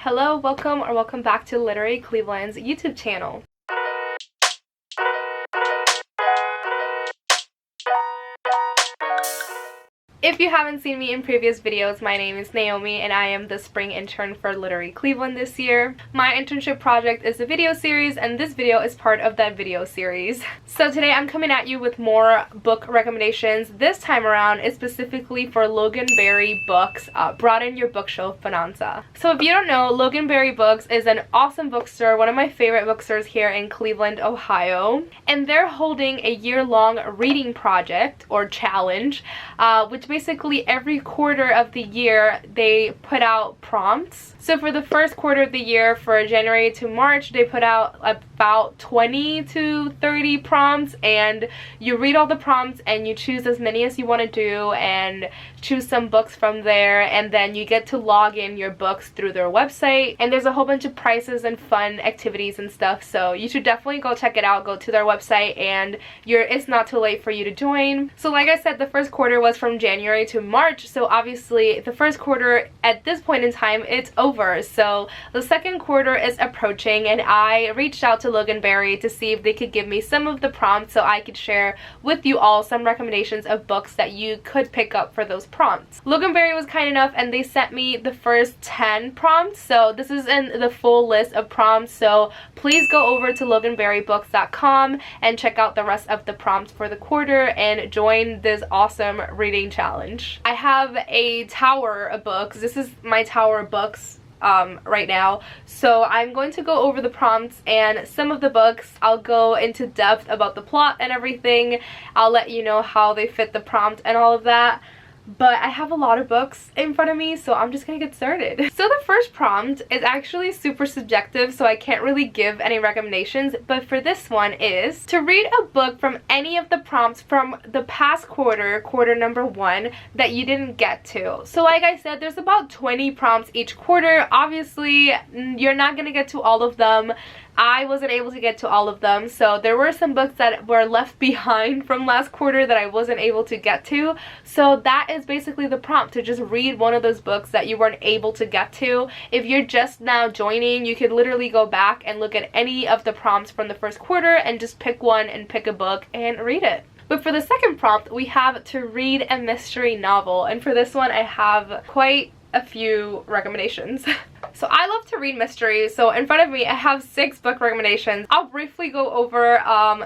Hello, welcome back to Literary Cleveland's YouTube channel. If you haven't seen me in previous videos, my name is Naomi and I am the spring intern for Literary Cleveland this year. My internship project is a video series and this video is part of that video series. So today I'm coming at you with more book recommendations. This time around is specifically for Loganberry books, Broaden Your Bookshelf Bonanza. So if you don't know, Loganberry Books is an awesome bookstore, one of my favorite bookstores here in Cleveland, Ohio. And they're holding a year-long reading project or challenge, which basically every quarter of the year they put out prompts. So for the first quarter of the year, for January to March, they put out about 20 to 30 prompts, and you read all the prompts and you choose as many as you want to do and choose some books from there, and then you get to log in your books through their website, and there's a whole bunch of prizes and fun activities and stuff, so you should definitely go check it out. Go to their website and it's not too late for you to join. So like I said, the first quarter was from January to March, so obviously the first quarter at this point in time it's over. So the second quarter is approaching and I reached out to Loganberry to see if they could give me some of the prompts so I could share with you all some recommendations of books that you could pick up for those prompts. Loganberry was kind enough and they sent me the first 10 prompts, so this is in the full list of prompts, so please go over to loganberrybooks.com and check out the rest of the prompts for the quarter and join this awesome reading challenge. I have a tower of books. This is my tower of books right now, so I'm going to go over the prompts, and some of the books I'll go into depth about the plot and everything. I'll let you know how they fit the prompt and all of that. But I have a lot of books in front of me, so I'm just gonna get started. So the first prompt is actually super subjective, so I can't really give any recommendations, but for this one is to read a book from any of the prompts from the past quarter number 1, that you didn't get to. So like I said, there's about 20 prompts each quarter. Obviously, you're not gonna get to all of them. I wasn't able to get to all of them, so there were some books that were left behind from last quarter that I wasn't able to get to. So that is basically the prompt, to just read one of those books that you weren't able to get to. If you're just now joining, you could literally go back and look at any of the prompts from the first quarter and just pick one and pick a book and read it. But for the second prompt, we have to read a mystery novel, and for this one I have quite a few recommendations. So I love to read mysteries, so in front of me I have 6 book recommendations. I'll briefly go over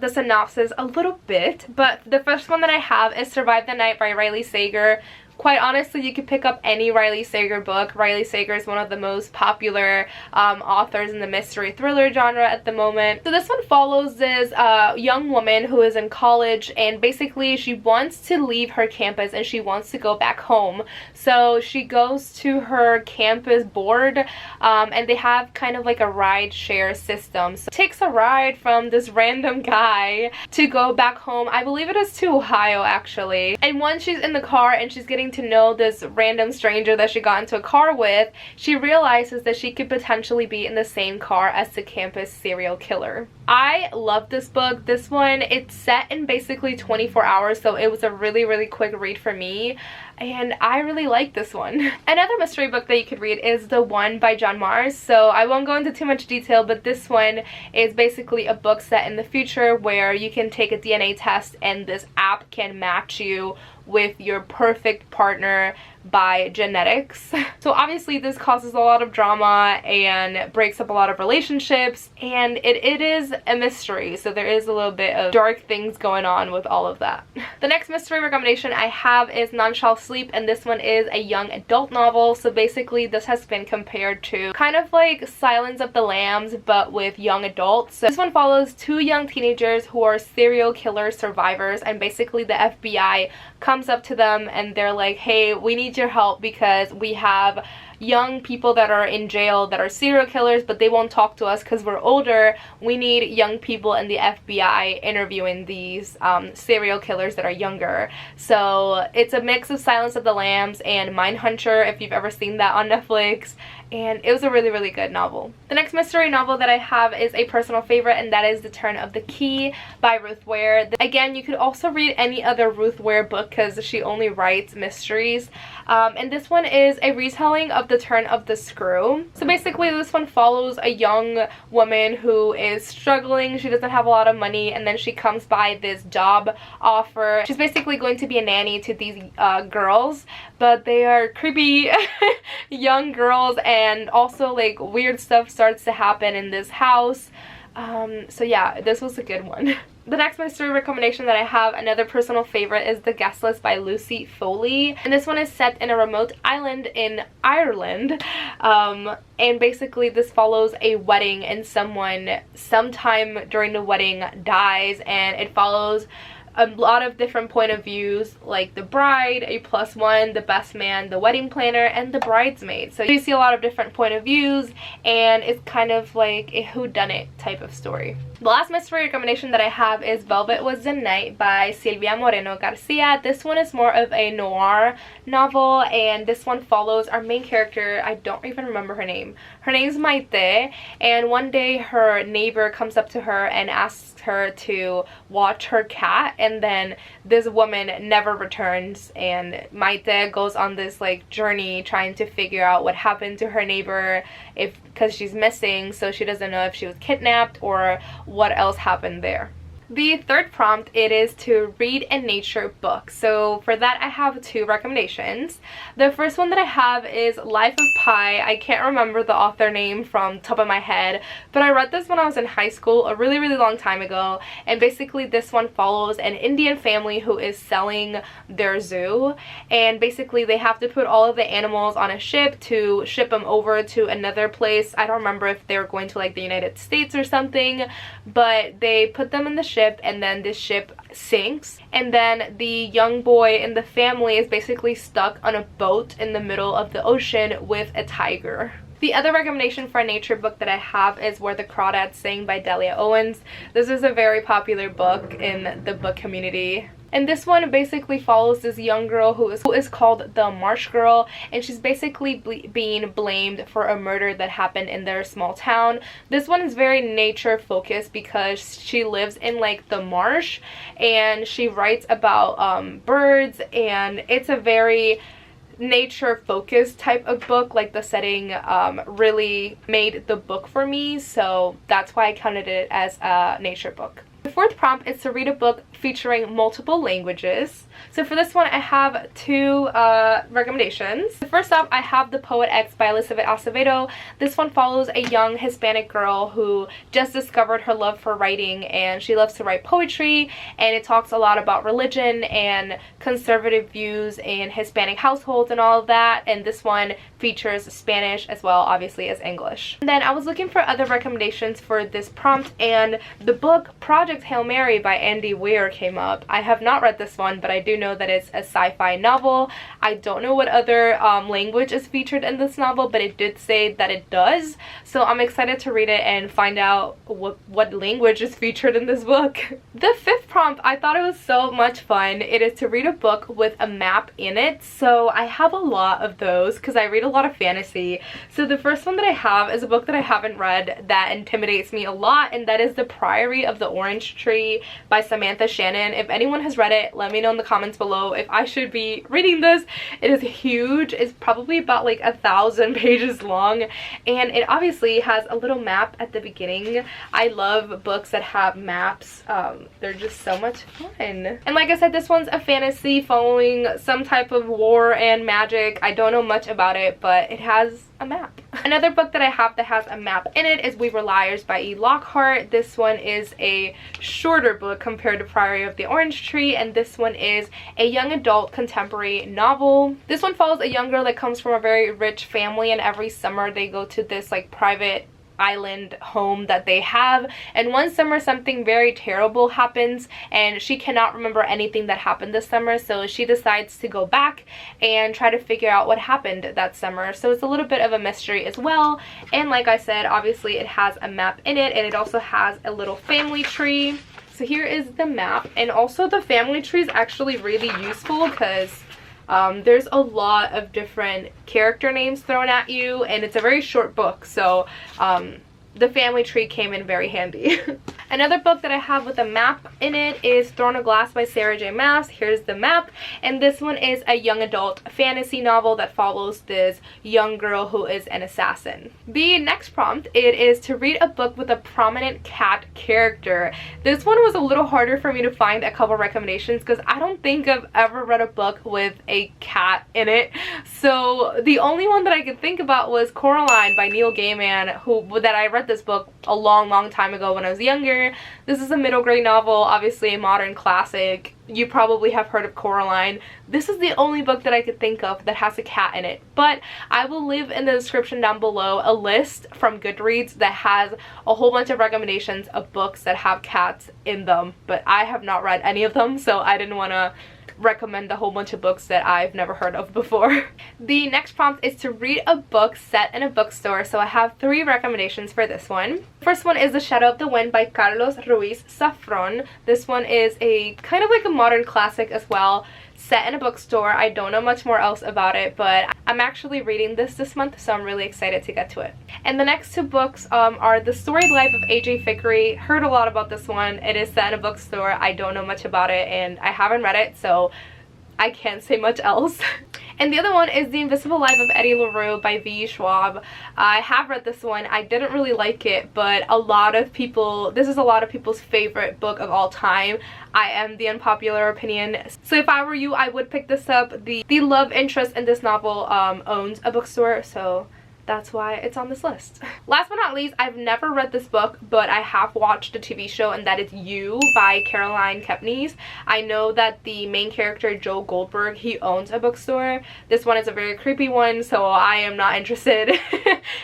the synopsis a little bit, but the first one that I have is Survive the Night by Riley Sager. Quite honestly, you could pick up any Riley Sager book. Riley Sager is one of the most popular authors in the mystery thriller genre at the moment. So this one follows this young woman who is in college, and basically she wants to leave her campus and she wants to go back home. So she goes to her campus board and they have kind of like a ride share system. So takes a ride from this random guy to go back home. I believe it is to Ohio actually. And once she's in the car and she's getting to know this random stranger that she got into a car with, she realizes that she could potentially be in the same car as the campus serial killer. I love this book. This one, it's set in basically 24 hours, so it was a really quick read for me, and I really like this one. Another mystery book that you could read is The One by John Mars. So I won't go into too much detail, but this one is basically a book set in the future where you can take a DNA test and this app can match you with your perfect partner by genetics. So obviously this causes a lot of drama and breaks up a lot of relationships, and it is a mystery, so there is a little bit of dark things going on with all of that. The next mystery recommendation I have is None Shall Sleep, and this one is a young adult novel. So basically this has been compared to kind of like Silence of the Lambs but with young adults. So this one follows 2 young teenagers who are serial killer survivors, and basically the FBI comes up to them and they're like, hey, we need your help because we have young people that are in jail that are serial killers, but they won't talk to us because we're older. We need young people in the FBI interviewing these serial killers that are younger. So it's a mix of Silence of the Lambs and Mindhunter, if you've ever seen that on Netflix, and it was a really good novel. The next mystery novel that I have is a personal favorite, and that is The Turn of the Key by Ruth Ware. Again, you could also read any other Ruth Ware book because she only writes mysteries, and this one is a retelling of of the turn of the screw. So basically this one follows a young woman who is struggling. She doesn't have a lot of money, and then she comes by this job offer. She's basically going to be a nanny to these girls, but they are creepy young girls, and also like weird stuff starts to happen in this house. So yeah, this was a good one. The next mystery recommendation that I have, another personal favorite, is The Guest List by Lucy Foley. And this one is set in a remote island in Ireland. And basically this follows a wedding, and someone sometime during the wedding dies, and it follows a lot of different point of views, like the bride, a +1, the best man, the wedding planner, and the bridesmaid. So you see a lot of different point of views, and it's kind of like a whodunit type of story. The last mystery recommendation that I have is Velvet Was the Night by Silvia Moreno Garcia. This one is more of a noir novel, and this one follows our main character. I don't even remember her name. Her name's Maite, and one day her neighbor comes up to her and asks her to watch her cat, and then this woman never returns, and Maite goes on this like journey trying to figure out what happened to her neighbor, because she's missing, so she doesn't know if she was kidnapped or what else happened there. The third prompt, it is to read a nature book. So for that I have two recommendations. The first one that I have is Life of Pi. I can't remember the author name from top of my head, but I read this when I was in high school a really long time ago, and basically this one follows an Indian family who is selling their zoo, and basically they have to put all of the animals on a ship to ship them over to another place. I don't remember if they're going to like the United States or something, but they put them in the ship, and then this ship sinks, and then the young boy in the family is basically stuck on a boat in the middle of the ocean with a tiger. The other recommendation for a nature book that I have is Where the Crawdads Sing by Delia Owens. This is a very popular book in the book community. And this one basically follows this young girl who is called the Marsh Girl, and she's basically being blamed for a murder that happened in their small town. This one is very nature focused because she lives in like the marsh, and she writes about birds, and it's a very nature focused type of book. Like the setting really made the book for me, so that's why I counted it as a nature book. The fourth prompt is to read a book featuring multiple languages. So for this one I have two recommendations. First off, I have The Poet X by Elizabeth Acevedo. This one follows a young Hispanic girl who just discovered her love for writing, and she loves to write poetry, and it talks a lot about religion and conservative views in Hispanic households and all of that, and this one features Spanish as well, obviously, as English. And then I was looking for other recommendations for this prompt, and the book Project Hail Mary by Andy Weir came up. I have not read this one, but I do know that it's a sci-fi novel. I don't know what other language is featured in this novel, but it did say that it does, so I'm excited to read it and find out what language is featured in this book. The fifth prompt, I thought it was so much fun. It is to read a book with a map in it. So I have a lot of those because I read a lot of fantasy. So the first one that I have is a book that I haven't read that intimidates me a lot, and that is The Priory of the Orange Tree by Samantha Shannon. If anyone has read it, let me know in the comments below if I should be reading this. It is huge. It's probably about like 1,000 pages long, and it obviously has a little map at the beginning. I love books that have maps. They're just so much fun. And like I said, this one's a fantasy following some type of war and magic. I don't know much about it, but it has a map. Another book that I have that has a map in it is We Were Liars by E. Lockhart. This one is a shorter book compared to Priory of the Orange Tree, and this one is a young adult contemporary novel. This one follows a young girl that comes from a very rich family, and every summer they go to this like private island home that they have, and one summer something very terrible happens and she cannot remember anything that happened this summer, so she decides to go back and try to figure out what happened that summer. So it's a little bit of a mystery as well, and like I said, obviously it has a map in it, and it also has a little family tree. So here is the map, and also the family tree is actually really useful because there's a lot of different character names thrown at you, and it's a very short book, so the family tree came in very handy. Another book that I have with a map in it is Throne of Glass by Sarah J. Maas. Here's the map, and this one is a young adult fantasy novel that follows this young girl who is an assassin. The next prompt, it is to read a book with a prominent cat character. This one was a little harder for me to find a couple recommendations because I don't think I've ever read a book with a cat in it. So the only one that I could think about was Coraline by Neil Gaiman, that I read this book a long time ago when I was younger. This is a middle grade novel, obviously a modern classic. You probably have heard of Coraline. This is the only book that I could think of that has a cat in it, but I will leave in the description down below a list from Goodreads that has a whole bunch of recommendations of books that have cats in them, but I have not read any of them, so I didn't want to recommend a whole bunch of books that I've never heard of before. The next prompt is to read a book set in a bookstore, so I have 3 recommendations for this one. First one is The Shadow of the Wind by Carlos Ruiz Zafron. This one is a kind of like a modern classic as well, set in a bookstore. I don't know much more else about it, but I'm actually reading this month, so I'm really excited to get to it. And the next 2 books are The Storied Life of A.J. Fikry. Heard a lot about this one. It is set in a bookstore. I don't know much about it, and I haven't read it, so I can't say much else. And the other one is The Invisible Life of Eddie LaRue by V. Schwab. I have read this one. I didn't really like it, but this is a lot of people's favorite book of all time. I am the unpopular opinion. So if I were you, I would pick this up. The love interest in this novel owns a bookstore, so that's why it's on this list. Last but not least, I've never read this book, but I have watched the TV show, and that is You by Caroline Kepnes. I know that the main character, Joe Goldberg, he owns a bookstore. This one is a very creepy one, so I am not interested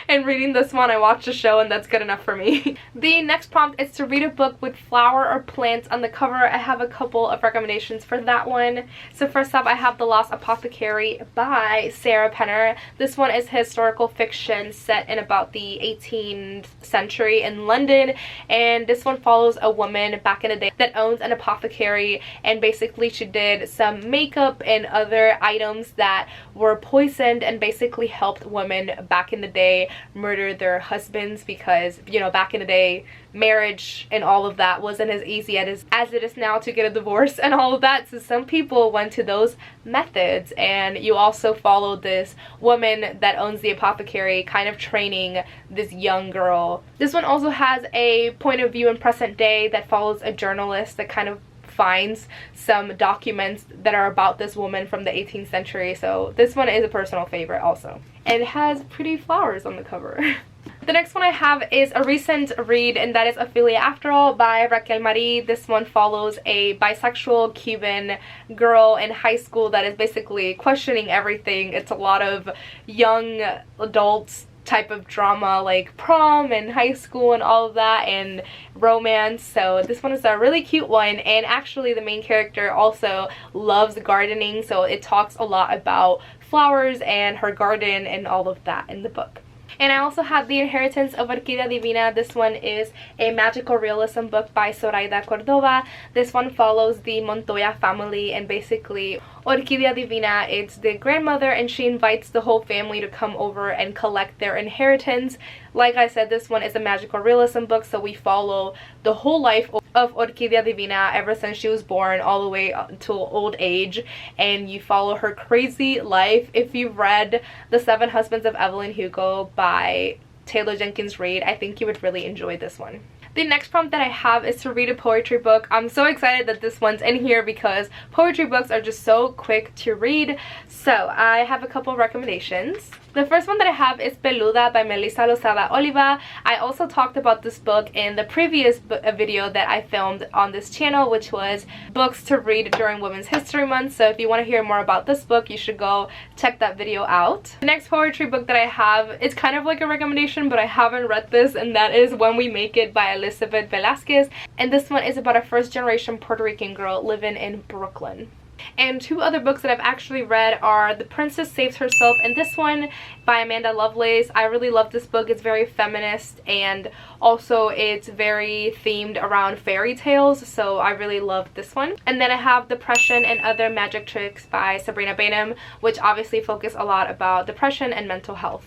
in reading this one. I watched the show, and that's good enough for me. The next prompt is to read a book with flower or plants on the cover. I have a couple of recommendations for that one. So first up, I have The Lost Apothecary by Sarah Penner. This one is historical fiction set in about the 18th century in London, and this one follows a woman back in the day that owns an apothecary, and basically she did some makeup and other items that were poisoned and basically helped women back in the day murder their husbands, because, you know, back in the day marriage and all of that wasn't as easy as it is now to get a divorce and all of that. So some people went to those methods, and you also follow this woman that owns the apothecary kind of training this young girl. This one also has a point of view in present day that follows a journalist that kind of finds some documents that are about this woman from the 18th century. So this one is a personal favorite also. And it has pretty flowers on the cover. The next one I have is a recent read, and that is Ophelia After All by Raquel Marie. This one follows a bisexual Cuban girl in high school that is basically questioning everything. It's a lot of young adults type of drama, like prom and high school and all of that, and romance. So this one is a really cute one, and actually the main character also loves gardening, so it talks a lot about flowers and her garden and all of that in the book. And I also have The Inheritance of Orquídea Divina. This one is a magical realism book by Zoraida Cordova. This one follows the Montoya family, and basically Orquídea Divina, it's the grandmother, and she invites the whole family to come over and collect their inheritance. Like I said, this one is a magical realism book, so we follow the whole life of Orquídea Divina ever since she was born all the way until old age, and you follow her crazy life. If you've read The 7 Husbands of Evelyn Hugo by Taylor Jenkins Reid, I think you would really enjoy this one. The next prompt that I have is to read a poetry book. I'm so excited that this one's in here because poetry books are just so quick to read. So I have a couple recommendations. The first one that I have is Peluda by Melissa Lozada Oliva. I also talked about this book in the previous video that I filmed on this channel, which was books to read during Women's History Month. So if you want to hear more about this book, you should go check that video out. The next poetry book that I have, it's kind of like a recommendation, but I haven't read this, and that is When We Make It by Elizabeth Velasquez. And this one is about a first-generation Puerto Rican girl living in Brooklyn. And 2 other books that I've actually read are The Princess Saves Herself and this one by Amanda Lovelace. I really love this book. It's very feminist, and also it's very themed around fairy tales, so I really love this one. And then I have Depression and Other Magic Tricks by Sabrina Bainum, which obviously focus a lot about depression and mental health.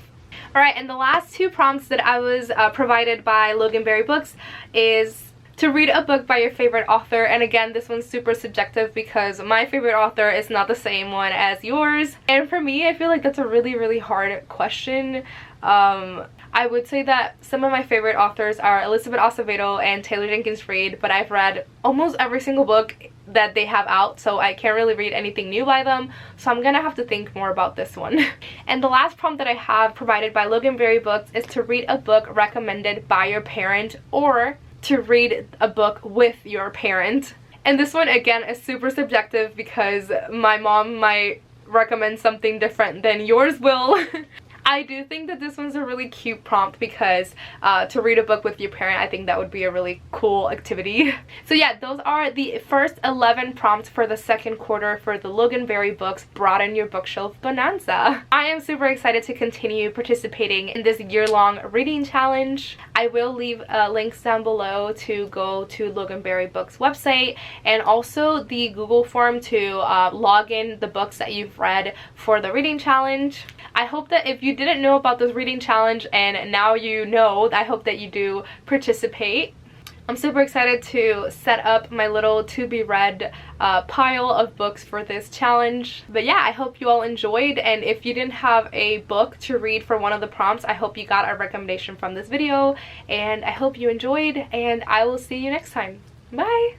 Alright, and the last two prompts that I was provided by Loganberry Books is to read a book by your favorite author. And again, this one's super subjective because my favorite author is not the same one as yours. And for me, I feel like that's a really hard question. I would say that some of my favorite authors are Elizabeth Acevedo and Taylor Jenkins Reid, but I've read almost every single book that they have out, so I can't really read anything new by them, so I'm gonna have to think more about this one. And the last prompt that I have provided by Loganberry Books is to read a book recommended by your parent or to read a book with your parent. And this one again is super subjective because my mom might recommend something different than yours will. I do think that this one's a really cute prompt because to read a book with your parent, I think that would be a really cool activity. So yeah, those are the first 11 prompts for the second quarter for the Loganberry Books Broaden Your Bookshelf Bonanza. I am super excited to continue participating in this year-long reading challenge. I will leave links down below to go to Loganberry Books website and also the Google form to log in the books that you've read for the reading challenge. I hope that if you didn't know about this reading challenge and now you know, I hope that you do participate. I'm super excited to set up my little to be read pile of books for this challenge. But yeah, I hope you all enjoyed, and if you didn't have a book to read for one of the prompts, I hope you got a recommendation from this video, and I hope you enjoyed, and I will see you next time. Bye!